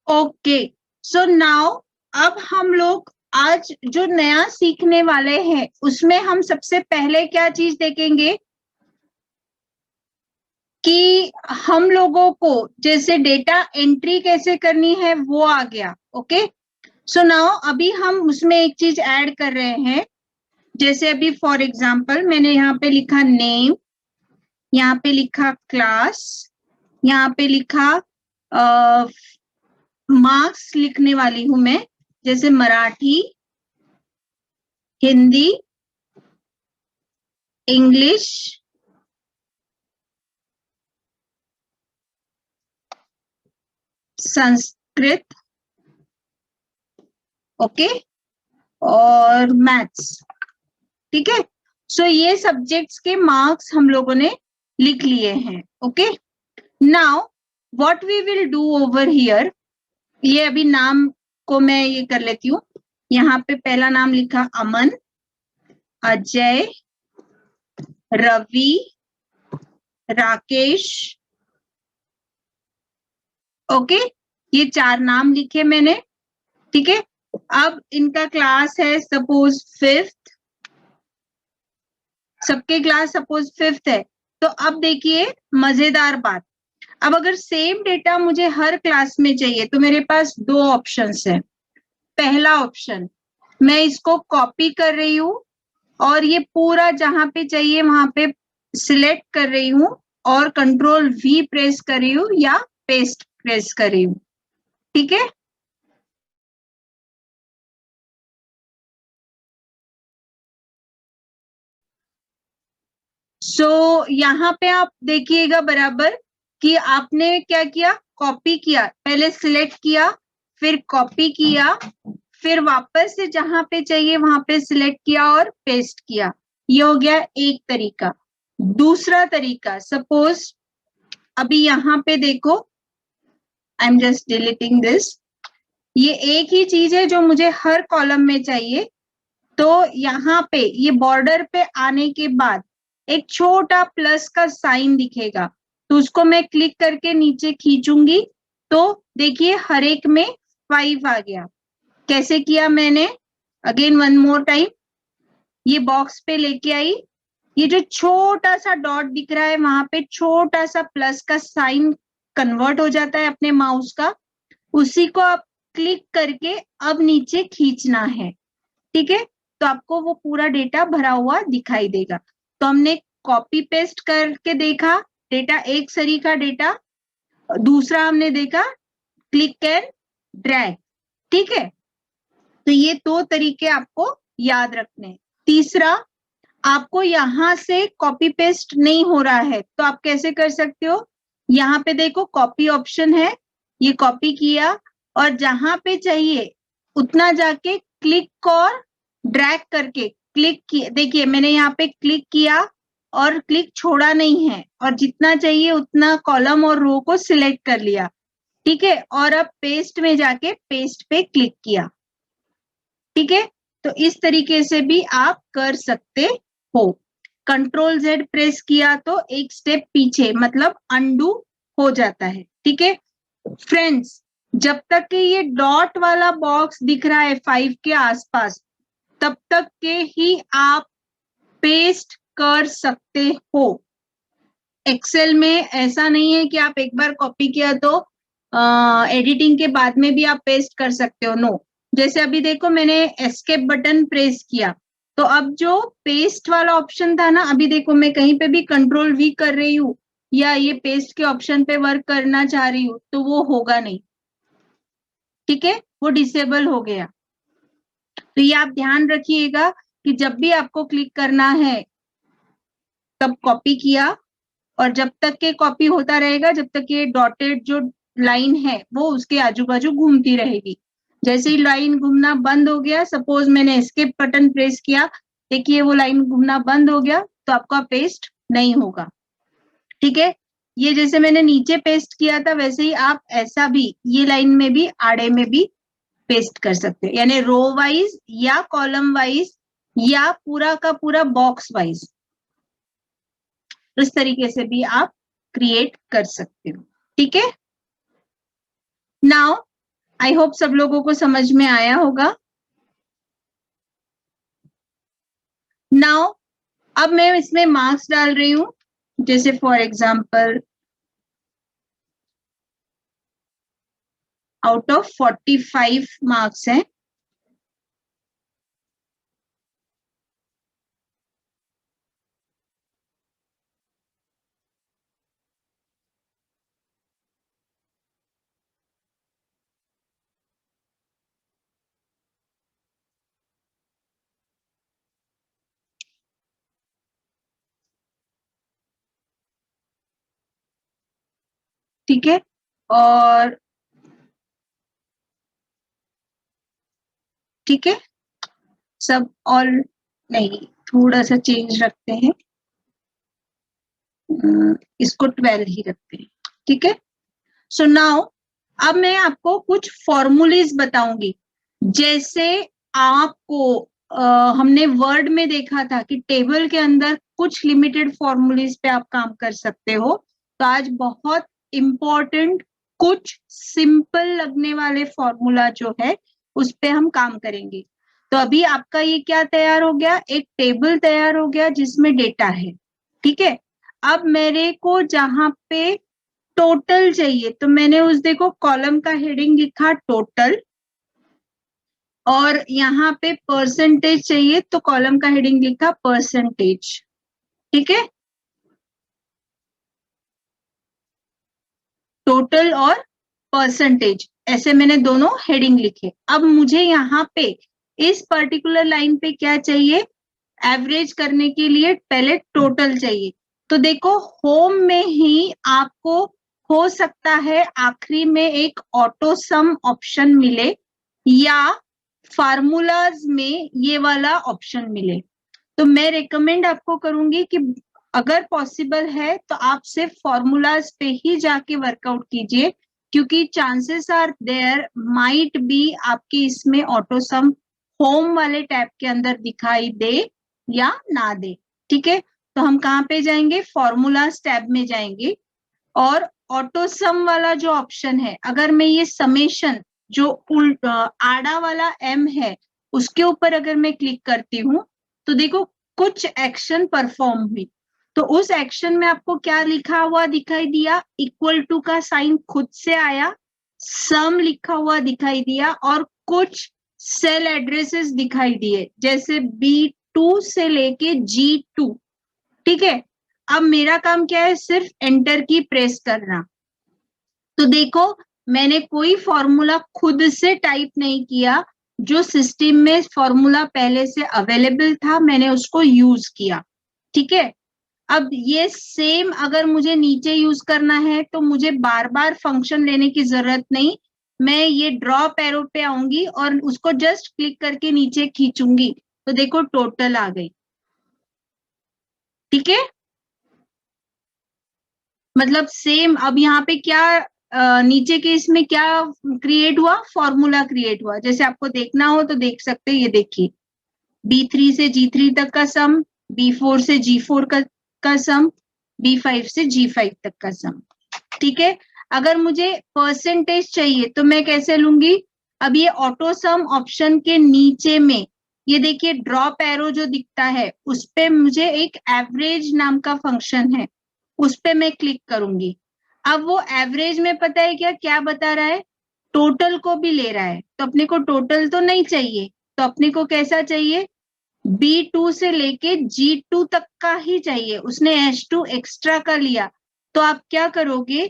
Okay, so now अब हम लोग आज जो नया सीखने वाले हैं उसमें हम सबसे पहले क्या चीज देखेंगे कि हम लोगों को जैसे डेटा एंट्री कैसे करनी है वो आ गया। ओके, सो नाउ अभी हम उसमें एक चीज ऐड कर रहे हैं। जैसे अभी फॉर एग्जांपल मैंने यहाँ पे लिखा नेम, यहाँ पे लिखा क्लास, यहाँ पे लिखा मार्क्स लिखने वाली हूं मैं, जैसे मराठी, हिंदी, इंग्लिश, संस्कृत, ओके, और मैथ्स। ठीक है, सो ये सब्जेक्ट्स के मार्क्स हम लोगों ने लिख लिए हैं। Okay, now what we will do over here, ये अभी नाम को मैं ये कर लेती हूँ। यहाँ पे पहला नाम लिखा अमन, अजय, रवि, राकेश। ओके, ये 4 नाम लिखे मैंने। ठीक है, अब इनका क्लास है सपोज 5th, सबके क्लास सपोज 5th है। तो अब देखिए मजेदार बात, अब अगर सेम डेटा मुझे हर क्लास में चाहिए तो मेरे पास 2 ऑप्शंस है। पहला ऑप्शन, मैं इसको कॉपी कर रही हूँ और ये पूरा जहां पे चाहिए वहां पे सिलेक्ट कर रही हूँ और कंट्रोल V प्रेस कर रही हूँ या पेस्ट प्रेस कर रही हूँ। ठीक है, सो यहाँ पे आप देखिएगा बराबर कि आपने क्या किया, कॉपी किया, पहले सिलेक्ट किया, फिर कॉपी किया, फिर वापस से जहां पे चाहिए वहां पे सिलेक्ट किया और पेस्ट किया। ये हो गया एक तरीका। दूसरा तरीका, सपोज अभी यहाँ पे देखो, I am just deleting this, ये एक ही चीज है जो मुझे हर कॉलम में चाहिए। तो यहाँ पे ये बॉर्डर पे आने के बाद एक छोटा प्लस का साइन दिखेगा, तो उसको मैं क्लिक करके नीचे खींचूंगी तो देखिए हर एक में 5 आ गया। कैसे किया मैंने, अगेन वन मोर टाइम, ये बॉक्स पे लेके आई, ये जो छोटा सा डॉट दिख रहा है वहां पे छोटा सा प्लस का साइन कन्वर्ट हो जाता है अपने माउस का, उसी को आप क्लिक करके अब नीचे खींचना है। ठीक है, तो आपको वो पूरा डेटा भरा हुआ दिखाई देगा। तो हमने कॉपी पेस्ट करके देखा डेटा, एक सरी का डेटा। दूसरा हमने देखा क्लिक एंड ड्रैग। ठीक है, तो ये 2 तरीके आपको याद रखने हैं। तीसरा, आपको यहां से कॉपी पेस्ट नहीं हो रहा है तो आप कैसे कर सकते हो, यहाँ पे देखो कॉपी ऑप्शन है, ये कॉपी किया और जहां पे चाहिए उतना जाके क्लिक और ड्रैग करके क्लिक किया, देखिए मैंने यहाँ पे क्लिक किया और क्लिक छोड़ा नहीं है और जितना चाहिए उतना कॉलम और रो को सिलेक्ट कर लिया। ठीक है, और अब पेस्ट में जाके पेस्ट पे क्लिक किया। ठीक है, तो इस तरीके से भी आप कर सकते हो। कंट्रोल Z प्रेस किया तो एक स्टेप पीछे, मतलब अंडू हो जाता है। ठीक है फ्रेंड्स, जब तक कि ये डॉट वाला बॉक्स दिख रहा है 5 के आसपास, तब तक के ही आप पेस्ट कर सकते हो। एक्सेल में ऐसा नहीं है कि आप एक बार कॉपी किया तो एडिटिंग के बाद में भी आप पेस्ट कर सकते हो, नो। जैसे अभी देखो मैंने एस्केप बटन प्रेस किया तो अब जो पेस्ट वाला ऑप्शन था ना, अभी देखो मैं कहीं पे भी कंट्रोल V कर रही हूँ या ये पेस्ट के ऑप्शन पे वर्क करना चाह रही हूँ तो वो होगा नहीं। ठीक है, वो डिसेबल हो गया। तो ये आप ध्यान रखिएगा कि जब भी आपको क्लिक करना है तब कॉपी किया, और जब तक के कॉपी होता रहेगा जब तक ये डॉटेड जो लाइन है वो उसके आजू बाजू घूमती रहेगी। जैसे ही लाइन घूमना बंद हो गया, सपोज मैंने एस्केप बटन प्रेस किया, देखिए वो लाइन घूमना बंद हो गया, तो आपका पेस्ट नहीं होगा। ठीक है, ये जैसे मैंने नीचे पेस्ट किया था वैसे ही आप ऐसा भी ये लाइन में भी आड़े में भी पेस्ट कर सकते हैं, यानी रो वाइज या कॉलम वाइज या पूरा का पूरा बॉक्स वाइज, इस तरीके से भी आप क्रिएट कर सकते हो। ठीक है, नाउ आई होप सब लोगों को समझ में आया होगा। नाउ अब मैं इसमें मार्क्स डाल रही हूं, जैसे for example out of 45 marks हैं, ठीक है, और ठीक है सब, और नहीं थोड़ा सा चेंज रखते हैं, इसको 12 ही रखते हैं, ठीक है। सो नाउ अब मैं आपको कुछ फॉर्मूलेज बताऊंगी। जैसे आपको हमने वर्ड में देखा था कि टेबल के अंदर कुछ लिमिटेड फॉर्मूलेज पे आप काम कर सकते हो, तो आज बहुत इंपॉर्टेंट कुछ सिंपल लगने वाले फॉर्मूला जो है उस पे हम काम करेंगे। तो अभी आपका ये क्या तैयार हो गया, एक टेबल तैयार हो गया जिसमें डेटा है, ठीक है। अब मेरे को जहां पे टोटल चाहिए तो मैंने उस देखो कॉलम का हेडिंग लिखा टोटल, और यहाँ पे परसेंटेज चाहिए तो कॉलम का हेडिंग लिखा परसेंटेज, ठीक है, टोटल और परसेंटेज ऐसे मैंने दोनों हेडिंग लिखे। अब मुझे यहाँ पे इस पर्टिकुलर लाइन पे क्या चाहिए, एवरेज करने के लिए पहले टोटल चाहिए। तो देखो होम में ही आपको हो सकता है आखिरी में एक ऑटो सम ऑप्शन मिले या फार्मूलाज में ये वाला ऑप्शन मिले। तो मैं रिकमेंड आपको करूंगी कि अगर पॉसिबल है तो आप सिर्फ फॉर्मूलाज पे ही जाके वर्कआउट कीजिए, क्योंकि chances are there might be आपके इसमें ऑटो सम होम वाले टैब के अंदर दिखाई दे या ना दे, ठीक है। तो हम कहाँ पे जाएंगे, फॉर्मूलाज टैब में जाएंगे, और ऑटो सम वाला जो ऑप्शन है, अगर मैं ये समेशन जो आड़ा वाला एम है उसके ऊपर अगर मैं क्लिक करती हूँ तो देखो कुछ एक्शन परफॉर्म हुई। तो उस एक्शन में आपको क्या लिखा हुआ दिखाई दिया, इक्वल टू का साइन खुद से आया, सम लिखा हुआ दिखाई दिया, और कुछ सेल एड्रेसेस दिखाई दिए जैसे B2 से लेके G2, ठीक है। अब मेरा काम क्या है, सिर्फ एंटर की प्रेस करना। तो देखो मैंने कोई फॉर्मूला खुद से टाइप नहीं किया, जो सिस्टम में फॉर्मूला पहले से अवेलेबल था मैंने उसको यूज किया, ठीक है। अब ये सेम अगर मुझे नीचे यूज करना है तो मुझे बार बार फंक्शन लेने की जरूरत नहीं, मैं ये ड्रॉप एरो पे आऊंगी और उसको जस्ट क्लिक करके नीचे खींचूंगी तो देखो टोटल आ गई, ठीक है। मतलब सेम अब यहाँ पे क्या नीचे के इसमें क्या क्रिएट हुआ, फॉर्मूला क्रिएट हुआ। जैसे आपको देखना हो तो देख सकते हैं, ये देखिए B3 से G3 तक का सम, B4 से G4 का सम, B5 से G5 तक का सम, ठीक है। अगर मुझे परसेंटेज चाहिए तो मैं कैसे लूंगी, अब ये ऑटो सम ऑप्शन के नीचे में ये देखिए ड्रॉप एरो जो दिखता है उस पे मुझे एक एवरेज नाम का फंक्शन है, उस पे मैं क्लिक करूंगी। अब वो एवरेज में पता है क्या क्या बता रहा है, टोटल को भी ले रहा है, तो अपने को टोटल तो नहीं चाहिए, तो अपने को कैसा चाहिए, B2 से लेके G2 तक का ही चाहिए, उसने H2 एक्स्ट्रा का लिया। तो आप क्या करोगे,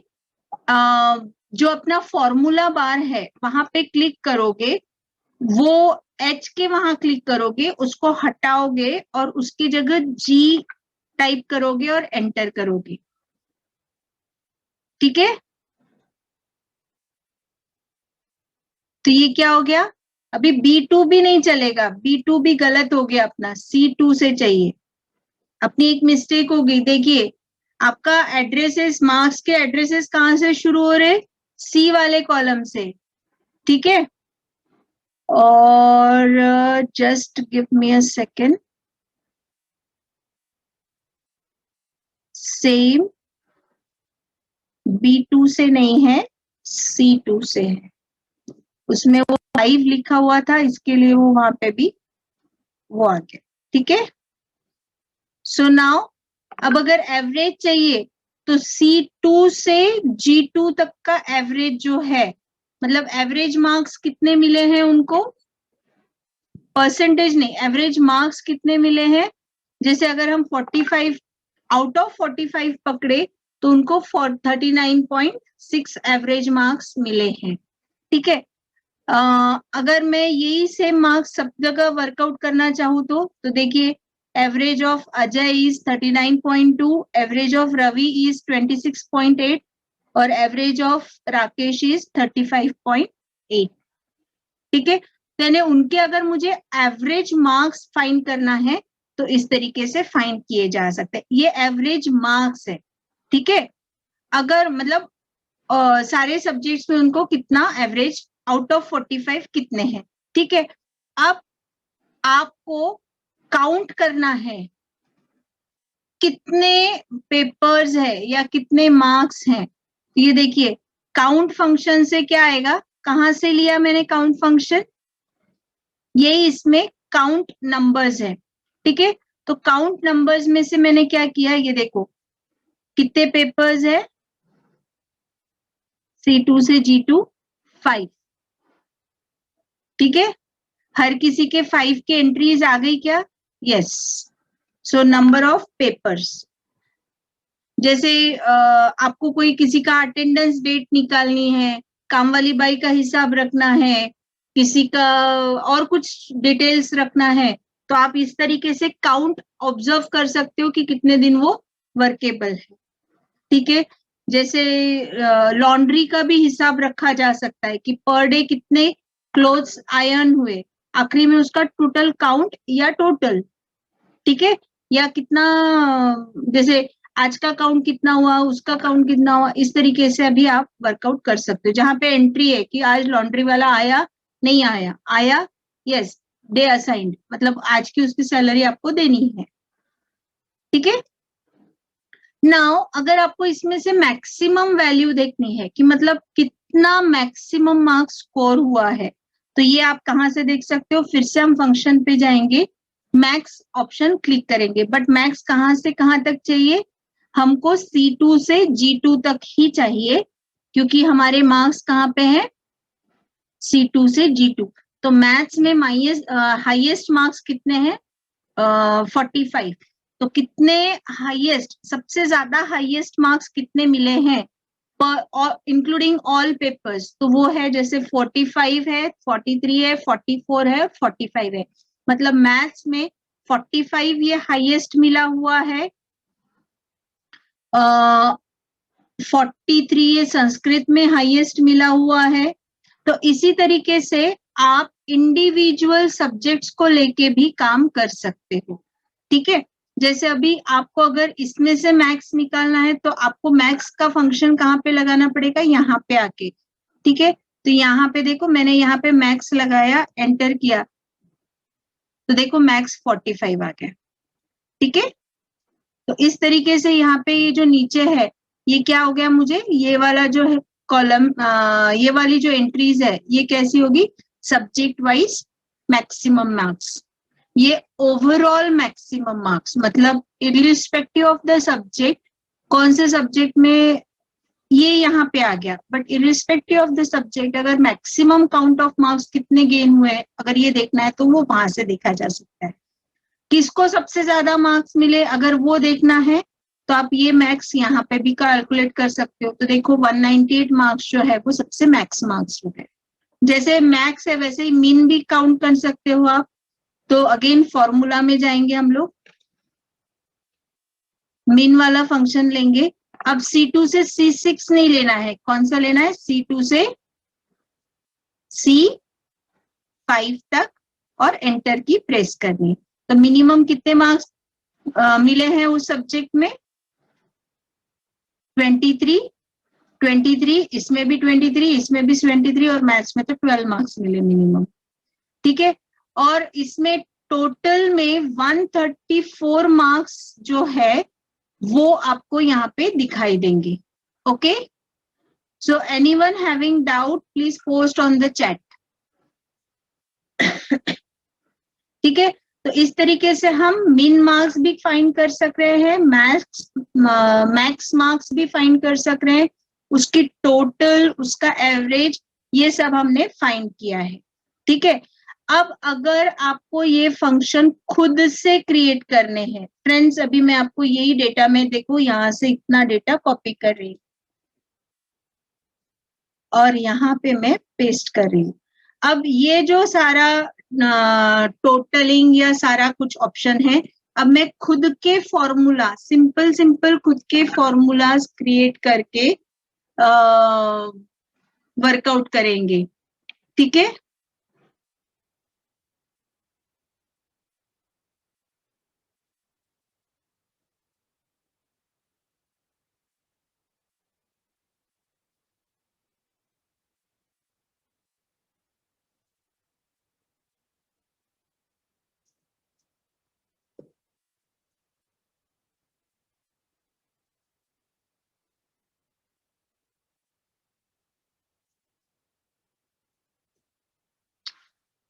जो अपना फॉर्मूला बार है वहां पे क्लिक करोगे, वो H के वहां क्लिक करोगे, उसको हटाओगे और उसकी जगह G टाइप करोगे और एंटर करोगे, ठीक है। तो ये क्या हो गया, अभी B2 भी नहीं चलेगा, B2 भी गलत हो गया, अपना C2 से चाहिए, अपनी एक मिस्टेक हो गई। देखिए आपका एड्रेसेस, मार्क्स के एड्रेसेस कहाँ से शुरू हो रहे, C वाले कॉलम से, ठीक है। और just give me a second, same B2 से नहीं है, C2 से है। उसमें वो 5 लिखा हुआ था, इसके लिए वो वहां पे भी वो आ गया। ठीक है, सो नाउ अब अगर एवरेज चाहिए तो C2 से G2 तक का एवरेज जो है, मतलब एवरेज मार्क्स कितने मिले हैं उनको, परसेंटेज नहीं, एवरेज मार्क्स कितने मिले हैं। जैसे अगर हम 45 आउट ऑफ 45 पकड़े तो उनको 39.6 एवरेज मार्क्स मिले हैं। ठीक है, अगर मैं यही सेम मार्क्स सब जगह वर्कआउट करना चाहूँ तो देखिए, average of Ajay is 39.2, average of Ravi is 26.8 और एवरेज ऑफ राकेश इज 35.8। ठीक है, यानी उनके अगर मुझे एवरेज मार्क्स फाइंड करना है तो इस तरीके से फाइंड किए जा सकते हैं। ये एवरेज मार्क्स है। ठीक है, अगर मतलब सारे सब्जेक्ट्स में उनको कितना एवरेज आउट ऑफ 45 कितने हैं। ठीक है, अब आपको काउंट करना है कितने पेपर्स है या कितने मार्क्स हैं। ये देखिए, काउंट फंक्शन से क्या आएगा, कहां से लिया मैंने काउंट फंक्शन, यही इसमें काउंट नंबर्स है। ठीक है, तो काउंट नंबर्स में से मैंने क्या किया, ये देखो कितने पेपर्स है, C2 से G2 5। ठीक है, हर किसी के 5 के एंट्रीज आ गई क्या, yes. So number of papers, जैसे आपको कोई किसी का अटेंडेंस डेट निकालनी है, काम वाली बाई का हिसाब रखना है, किसी का और कुछ डिटेल्स रखना है, तो आप इस तरीके से काउंट ऑब्जर्व कर सकते हो कि कितने दिन वो वर्केबल है। ठीक है, जैसे लॉन्ड्री का भी हिसाब रखा जा सकता है कि पर डे कितने क्लोथ्स आयरन हुए, आखिरी में उसका टोटल काउंट या टोटल। ठीक है, या कितना, जैसे आज का काउंट कितना हुआ, उसका काउंट कितना हुआ, इस तरीके से अभी आप वर्कआउट कर सकते हो। जहां पे एंट्री है कि आज लॉन्ड्री वाला आया नहीं आया, आया यस, डे असाइंड, मतलब आज की उसकी सैलरी आपको देनी है। ठीक है, नाउ अगर आपको इसमें से मैक्सिमम वैल्यू देखनी है कि मतलब कितना मैक्सिमम मार्क्स स्कोर हुआ है, तो ये आप कहां से देख सकते हो, फिर से हम फंक्शन पे जाएंगे, मैक्स ऑप्शन क्लिक करेंगे, बट मैक्स कहां से कहां तक चाहिए, हमको C2 से G2 तक ही चाहिए, क्योंकि हमारे मार्क्स कहाँ पे हैं, C2 से G2। तो मैथ्स में हाईएस्ट मार्क्स कितने हैं, 45। तो कितने हाईएस्ट, सबसे ज्यादा हाईएस्ट मार्क्स कितने मिले हैं पर इंक्लूडिंग ऑल पेपर्स, तो वो है जैसे 45 है, 43 है, 44 है, 45 है। मतलब मैथ्स में 45 ये हाईएस्ट मिला हुआ है, 43 ये संस्कृत में हाईएस्ट मिला हुआ है। तो इसी तरीके से आप इंडिविजुअल सब्जेक्ट्स को लेके भी काम कर सकते हो। ठीक है, जैसे अभी आपको अगर इसमें से मैक्स निकालना है तो आपको मैक्स का फंक्शन कहाँ पे लगाना पड़ेगा, यहाँ पे आके। ठीक है, तो यहाँ पे देखो, मैंने यहाँ पे मैक्स लगाया, एंटर किया, तो देखो मैक्स 45 आ गया। ठीक है, तो इस तरीके से यहाँ पे ये जो नीचे है, ये क्या हो गया, मुझे ये वाला जो है कॉलम, ये वाली जो एंट्रीज है, ये कैसी होगी, सब्जेक्ट वाइज मैक्सिमम मार्क्स, ये ओवरऑल मैक्सिमम मार्क्स, मतलब इरिस्पेक्टिव ऑफ द सब्जेक्ट, कौन से सब्जेक्ट में ये यहाँ पे आ गया, but irrespective of the subject अगर मैक्सिमम काउंट ऑफ मार्क्स कितने गेन हुए, अगर ये देखना है तो वो वहां से देखा जा सकता है। किसको सबसे ज्यादा मार्क्स मिले, अगर वो देखना है तो आप ये मैक्स यहाँ पे भी कैलकुलेट कर सकते हो। तो देखो 198 मार्क्स जो है वो सबसे मैक्स मार्क्स हो गए। जैसे मैक्स है वैसे ही मीन भी काउंट कर सकते हो आप। तो अगेन फॉर्मूला में जाएंगे हम लोग, मीन वाला फंक्शन लेंगे। अब C2 से C6 नहीं लेना है, कौन सा लेना है, C2 से C5 तक, और एंटर की प्रेस करनी। तो मिनिमम कितने मार्क्स मिले हैं उस सब्जेक्ट में, 23, इसमें भी 23, इसमें भी 23, और मैथ्स में तो 12 मार्क्स मिले मिनिमम। ठीक है, और इसमें टोटल में 134 मार्क्स जो है वो आपको यहाँ पे दिखाई देंगे। Okay, So anyone having doubt, please post on the chat. ठीक है, तो इस तरीके से हम मिन मार्क्स भी फाइंड कर सक रहे हैं, मैक्स मार्क्स भी फाइंड कर सक रहे हैं, उसकी टोटल, उसका एवरेज, ये सब हमने फाइंड किया है। ठीक है, अब अगर आपको ये फंक्शन खुद से क्रिएट करने हैं, फ्रेंड्स अभी मैं आपको यही डेटा में देखो यहां से इतना डेटा कॉपी कर रही हूँ और यहाँ पे मैं पेस्ट कर रही हूँ। अब ये जो सारा टोटलिंग या सारा कुछ ऑप्शन है, अब मैं खुद के फॉर्मूला, सिंपल खुद के फॉर्मूलाज क्रिएट करके वर्कआउट करेंगे। ठीक है,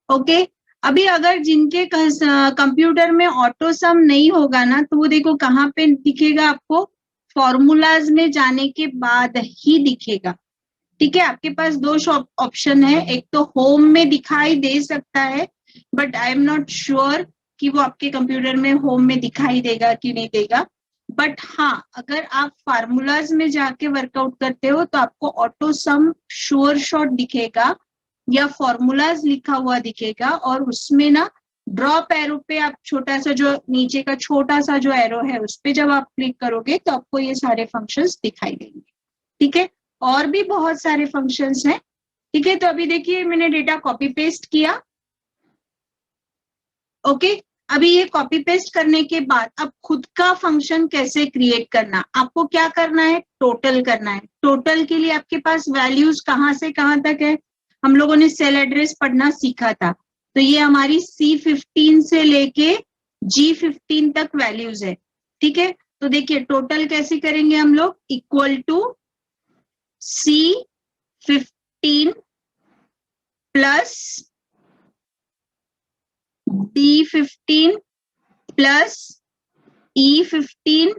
ओके। अभी अगर जिनके कंप्यूटर में ऑटो सम नहीं होगा ना, तो वो देखो कहाँ पे दिखेगा आपको, फॉर्मूलाज में जाने के बाद ही दिखेगा। ठीक है, आपके पास दो ऑप्शन है, एक तो होम में दिखाई दे सकता है, but I am not sure कि वो आपके कंप्यूटर में होम में दिखाई देगा कि नहीं देगा। बट हाँ, अगर आप फार्मूलाज में जाके वर्कआउट करते हो तो आपको ऑटो सम श्योर शॉट दिखेगा या फॉर्मूलाज लिखा हुआ दिखेगा, और उसमें ना ड्रॉप एरो पे आप छोटा सा, जो नीचे का छोटा सा जो एरो है, उस पे जब आप क्लिक करोगे तो आपको ये सारे फंक्शंस दिखाई देंगे। ठीक है, और भी बहुत सारे फंक्शंस हैं। ठीक है, तो अभी देखिए मैंने डेटा कॉपी पेस्ट किया। ओके, अभी ये कॉपी पेस्ट करने के बाद अब खुद का फंक्शन कैसे क्रिएट करना, आपको क्या करना है, टोटल करना है। टोटल के लिए आपके पास वैल्यूज कहाँ से कहाँ तक है, हम लोगों ने सेल एड्रेस पढ़ना सीखा था, तो ये हमारी C15 से लेके G15 तक वैल्यूज है। ठीक है, तो देखिए टोटल कैसे करेंगे हम लोग, equal to C15 plus D15 plus E15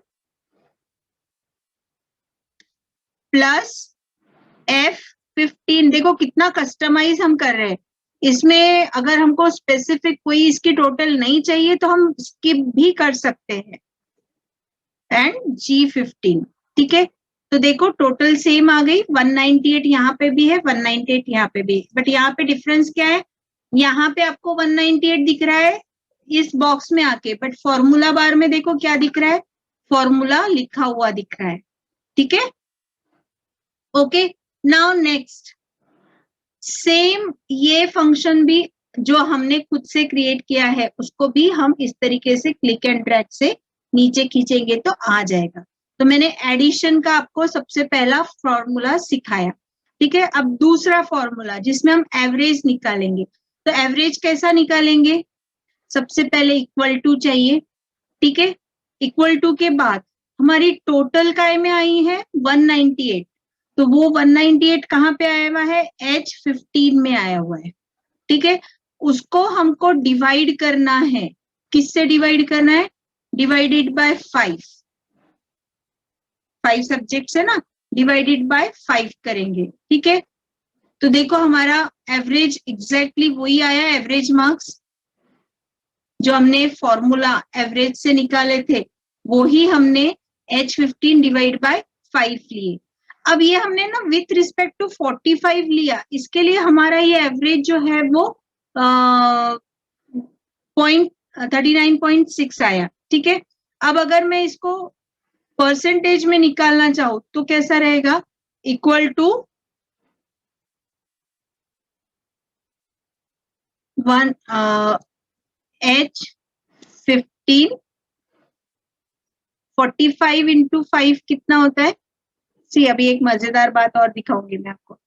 plus F15। देखो कितना कस्टमाइज हम कर रहे हैं इसमें, अगर हमको स्पेसिफिक कोई इसकी टोटल नहीं चाहिए तो हम स्किप भी कर सकते हैं, एंड G15। ठीक है, तो देखो टोटल सेम आ गई, 198 यहाँ पे भी है, 198 यहाँ पे भी, बट यहाँ पे डिफरेंस क्या है, यहाँ पे आपको 198 दिख रहा है इस बॉक्स में आके, बट फॉर्मूला बार में देखो क्या दिख रहा है, फॉर्मूला लिखा हुआ दिख रहा है। ठीक है, ओके। नाउ नेक्स्ट, सेम ये फंक्शन भी जो हमने खुद से क्रिएट किया है, उसको भी हम इस तरीके से क्लिक एंड ड्रैग से नीचे खींचेंगे तो आ जाएगा। तो मैंने एडिशन का आपको सबसे पहला फॉर्मूला सिखाया। ठीक है, अब दूसरा फॉर्मूला जिसमें हम एवरेज निकालेंगे, तो एवरेज कैसा निकालेंगे, सबसे पहले इक्वल टू चाहिए। ठीक है, इक्वल टू के बाद हमारी टोटल काय में आई है 198, तो वो 198 कहाँ पे आया हुआ है, H15 में आया हुआ है। ठीक है, उसको हमको डिवाइड करना है, किससे डिवाइड करना है, डिवाइडेड बाय 5 सब्जेक्ट्स है ना, डिवाइडेड बाय 5 करेंगे। ठीक है, तो देखो हमारा एवरेज एग्जैक्टली वही आया, एवरेज मार्क्स जो हमने फॉर्मूला एवरेज से निकाले थे, वो ही हमने H15 डिवाइड बाय 5 लिए। अब ये हमने ना विथ रिस्पेक्ट टू 45 लिया, इसके लिए हमारा ये एवरेज जो है वो 39.6 आया। ठीक है, अब अगर मैं इसको परसेंटेज में निकालना चाहूँ तो कैसा रहेगा, इक्वल टू 1 H15 45 इंटू 5 कितना होता है, सी अभी एक मजेदार बात और दिखाऊंगी मैं आपको,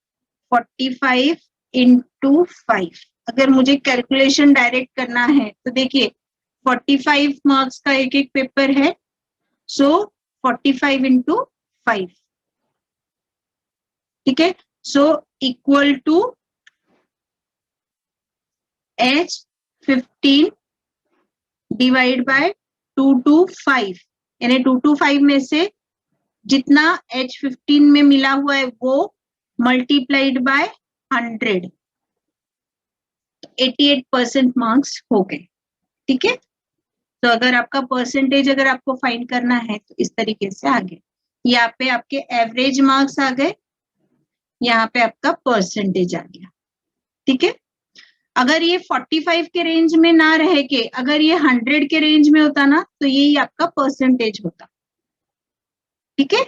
45 इंटू 5, अगर मुझे कैलकुलेशन डायरेक्ट करना है तो देखिए 45 मार्क्स का एक एक पेपर है, सो 45 इंटू 5, ठीक है। So equal to H15 divide by 2 to 5, यानी 2 to 5 में से जितना H15 में मिला हुआ है वो मल्टीप्लाइड बाय 100, 88% मार्क्स हो गए। ठीक है। तो अगर आपका परसेंटेज अगर आपको फाइंड करना है तो इस तरीके से आगे, यहाँ पे आपके एवरेज मार्क्स आ गए, यहाँ पे आपका परसेंटेज आ गया। ठीक है। अगर ये 45 के रेंज में ना रह के अगर ये 100 के रेंज में होता ना तो यही आपका परसेंटेज होता। ठीक है।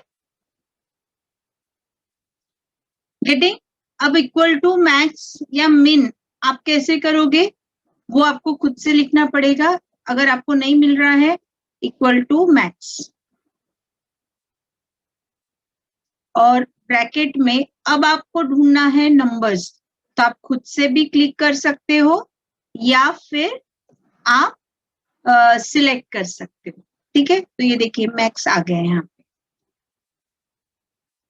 गेटिंग। अब इक्वल टू मैक्स या मिन आप कैसे करोगे वो आपको खुद से लिखना पड़ेगा। अगर आपको नहीं मिल रहा है इक्वल टू मैक्स और ब्रैकेट में अब आपको ढूंढना है नंबर्स, तो आप खुद से भी क्लिक कर सकते हो या फिर आप सिलेक्ट कर सकते हो। ठीक है। तो ये देखिए मैक्स आ गए यहाँ पे,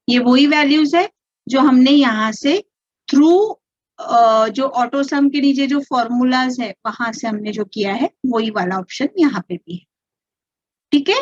ये वही वैल्यूज है जो हमने यहाँ से थ्रू जो ऑटो सम के नीचे जो फॉर्मूलाज है वहां से हमने जो किया है वही वाला ऑप्शन यहाँ पे भी है। ठीक है।